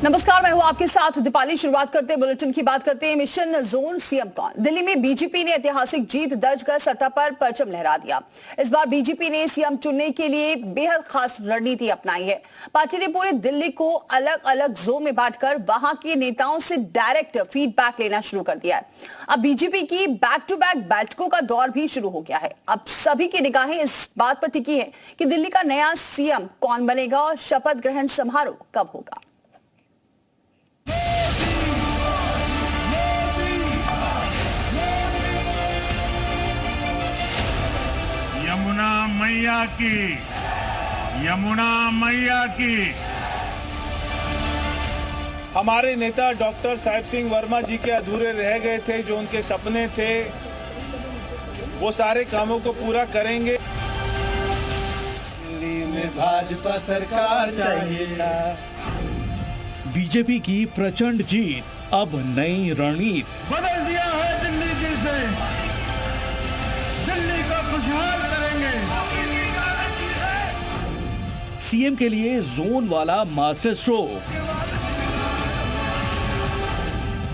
नमस्कार, मैं हूं आपके साथ दीपाली। शुरुआत करते हैं बुलेटिन की। बात करते हैं मिशन जोन सीएम कौन। दिल्ली में बीजेपी ने ऐतिहासिक जीत दर्ज कर सत्ता पर परचम लहरा दिया। इस बार बीजेपी ने सीएम चुनने के लिए बेहद खास रणनीति अपनाई है। पार्टी ने पूरे दिल्ली को अलग अलग जोन में बांटकर वहां के नेताओं से डायरेक्ट फीडबैक लेना शुरू कर दिया है। अब बीजेपी की बैक टू बैक बैठकों का दौर भी शुरू हो गया है। अब सभी की निगाहें इस बात पर टिकी है कि दिल्ली का नया सीएम कौन बनेगा और शपथ ग्रहण समारोह कब होगा। यमुना मैया की, यमुना मैया की। हमारे नेता डॉक्टर साहिब सिंह वर्मा जी के अधूरे रह गए थे, जो उनके सपने थे, वो सारे कामों को पूरा करेंगे। दिल्ली में भाजपा सरकार चाहिए। बीजेपी की प्रचंड जीत, अब नई रणनीति। बदल दिया है दिल्ली जी से, दिल्ली को खुशहाल करेंगे। सीएम के लिए जोन वाला मास्टर स्ट्रोक।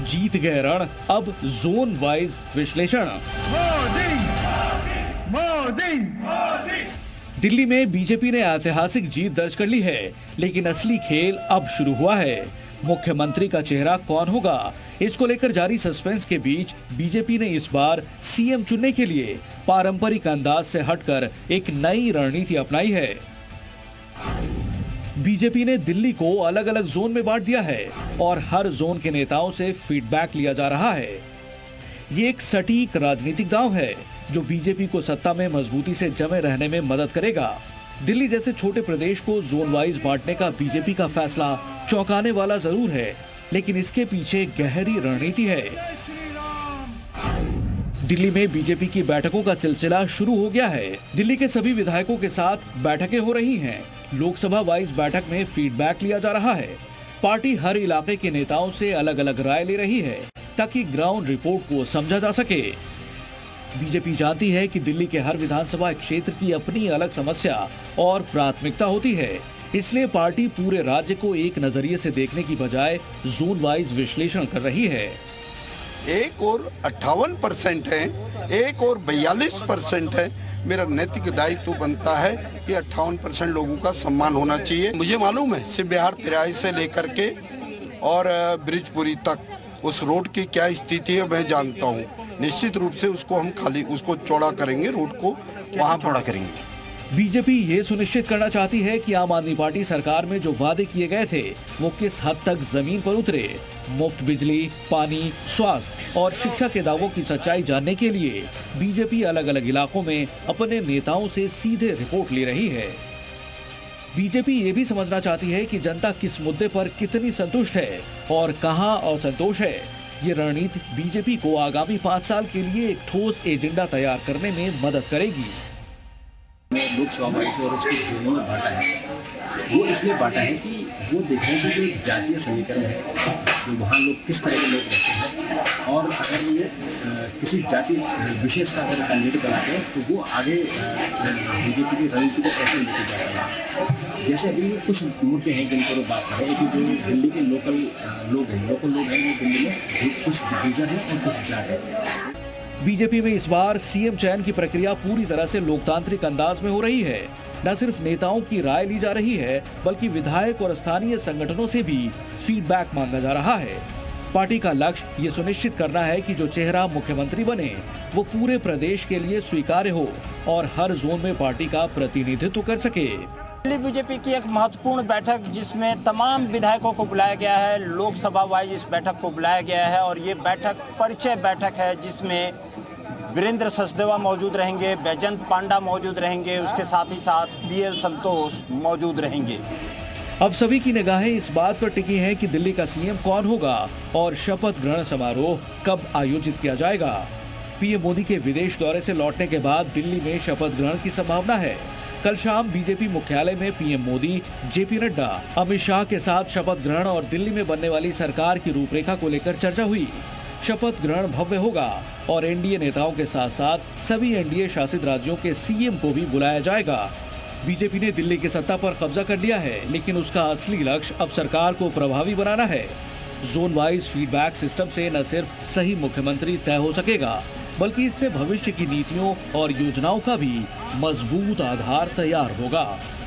जीत गए रण, अब जोन वाइज विश्लेषण। मोदी, मोदी, मोदी। दिल्ली में बीजेपी ने ऐतिहासिक जीत दर्ज कर ली है, लेकिन असली खेल अब शुरू हुआ है। मुख्यमंत्री का चेहरा कौन होगा, इसको लेकर जारी सस्पेंस के बीच बीजेपी ने इस बार सीएम चुनने के लिए पारंपरिक अंदाज से हटकर एक नई रणनीति अपनाई है। बीजेपी ने दिल्ली को अलग अलग जोन में बांट दिया है और हर जोन के नेताओं से फीडबैक लिया जा रहा है। ये एक सटीक राजनीतिक दांव है जो बीजेपी को सत्ता में मजबूती से जमे रहने में मदद करेगा। दिल्ली जैसे छोटे प्रदेश को जोन वाइज बांटने का बीजेपी का फैसला चौंकाने वाला जरूर है, लेकिन इसके पीछे गहरी रणनीति है। दिल्ली में बीजेपी की बैठकों का सिलसिला शुरू हो गया है। दिल्ली के सभी विधायकों के साथ बैठकें हो रही हैं। लोकसभा वाइज बैठक में फीडबैक लिया जा रहा है। पार्टी हर इलाके के नेताओं से अलग अलग राय ले रही है ताकि ग्राउंड रिपोर्ट को समझा जा सके। बीजेपी जानती है कि दिल्ली के हर विधानसभा क्षेत्र की अपनी अलग समस्या और प्राथमिकता होती है, इसलिए पार्टी पूरे राज्य को एक नजरिए से देखने की बजाय जोन वाइज विश्लेषण कर रही है। एक और 58% है, एक और 42% है। मेरा नैतिक दायित्व बनता है कि 58% लोगों का सम्मान होना चाहिए। मुझे मालूम है शिव विहार 83 से लेकर के और ब्रिजपुरी तक उस रोड की क्या स्थिति है, मैं जानता हूँ। निश्चित रूप से उसको हम उसको चौड़ा करेंगे, रोड को वहाँ चौड़ा करेंगे। बीजेपी ये सुनिश्चित करना चाहती है कि आम आदमी पार्टी सरकार में जो वादे किए गए थे वो किस हद तक जमीन पर उतरे। मुफ्त बिजली, पानी, स्वास्थ्य और शिक्षा के दावों की सच्चाई जानने के लिए बीजेपी अलग अलग इलाकों में अपने नेताओं से सीधे रिपोर्ट ले रही है। बीजेपी ये भी समझना चाहती है कि जनता किस मुद्दे पर कितनी संतुष्ट है और कहां असंतोष है। ये रणनीति बीजेपी को आगामी 5 साल के लिए एक ठोस एजेंडा तैयार करने में मदद करेगी। लोकसभा वाइज और उसको जोनों में बांटा है, वो इसलिए बांटा है कि वो देखें कि जो एक जातीय समीकरण है, जो वहाँ लोग किस तरह के लोग रहते हैं, और अगर ये किसी जाति विशेष का अगर कैंडिडेट बनाते हैं तो वो आगे बीजेपी की रणनीति को कैसे लेके जाता है। जैसे अभी कुछ मुद्दे हैं जिन पर बात कर रहे हैं कि जो दिल्ली के लोकल लोग हैं वो दिल्ली में कुछ गुर्जर हैं और कुछ जाट हैं। बीजेपी में इस बार सीएम चयन की प्रक्रिया पूरी तरह से लोकतांत्रिक अंदाज में हो रही है। न सिर्फ नेताओं की राय ली जा रही है, बल्कि विधायक और स्थानीय संगठनों से भी फीडबैक मांगा जा रहा है। पार्टी का लक्ष्य ये सुनिश्चित करना है कि जो चेहरा मुख्यमंत्री बने वो पूरे प्रदेश के लिए स्वीकार्य हो और हर जोन में पार्टी का प्रतिनिधित्व कर सके। दिल्ली बीजेपी की एक महत्वपूर्ण बैठक जिसमें तमाम विधायकों को बुलाया गया है, लोकसभा वाइज इस बैठक को बुलाया गया है और ये बैठक परिचय बैठक है जिसमें वीरेंद्र सचदेवा मौजूद रहेंगे, बैजंत पांडा मौजूद रहेंगे, उसके साथ ही साथ बीएल संतोष मौजूद रहेंगे। अब सभी की निगाहें इस बात पर टिकी हैं कि दिल्ली का सीएम कौन होगा और शपथ ग्रहण समारोह कब आयोजित किया जाएगा। पीएम मोदी के विदेश दौरे से लौटने के बाद दिल्ली में शपथ ग्रहण की संभावना है। कल शाम बीजेपी मुख्यालय में पीएम मोदी, जेपी नड्डा, अमित शाह के साथ शपथ ग्रहण और दिल्ली में बनने वाली सरकार की रूपरेखा को लेकर चर्चा हुई। शपथ ग्रहण भव्य होगा और एनडीए नेताओं के साथ साथ सभी एनडीए शासित राज्यों के सीएम को भी बुलाया जाएगा। बीजेपी ने दिल्ली की सत्ता पर कब्जा कर लिया है, लेकिन उसका असली लक्ष्य अब सरकार को प्रभावी बनाना है। जोन वाइज फीडबैक सिस्टम से न सिर्फ सही मुख्यमंत्री तय हो सकेगा, बल्कि इससे भविष्य की नीतियों और योजनाओं का भी मजबूत आधार तैयार होगा।